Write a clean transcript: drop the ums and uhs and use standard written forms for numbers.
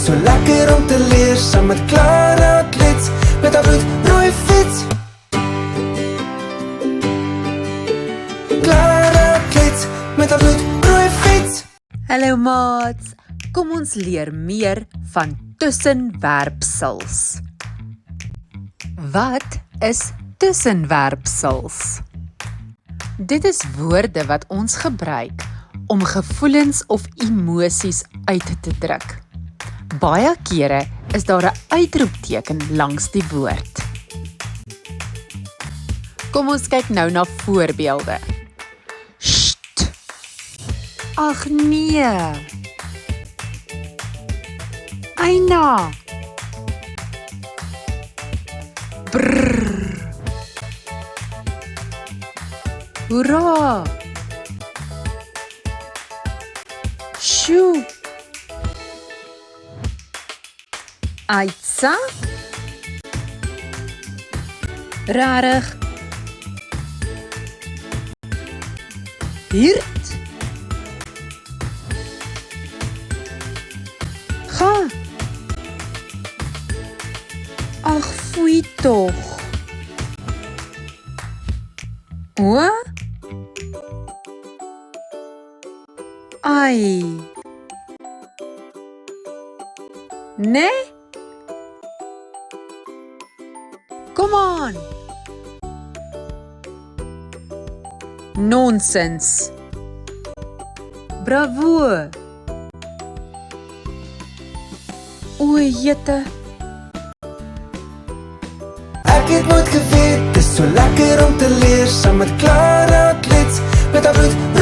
is so lekker om te leer saam met Klara, Klets, met haar bloedrooi fiets. Klara, Klets, met haar bloedrooi fiets. Hallo maats, kom ons leer meer van tussenwerpsels. Wat is tussenwerpsels? Dit is woorde wat ons gebruik om gevoelens of emosies uit te druk. Baie kere is daar 'n uitroepteken langs die woord. Kom ons kyk nou na voorbeelde. Sst! Ag nee! Eina! Brrr! Hoera! Sjoe! Aitsa? Rarig? Hiert? Ga! Ag, foei toch! O? Ai! Nee? Kom aan! Nonsens! Bravo! O, jette! Ek het nooit geweet, dis so lekker om te leer saam met Klara, Klets, met haar bloed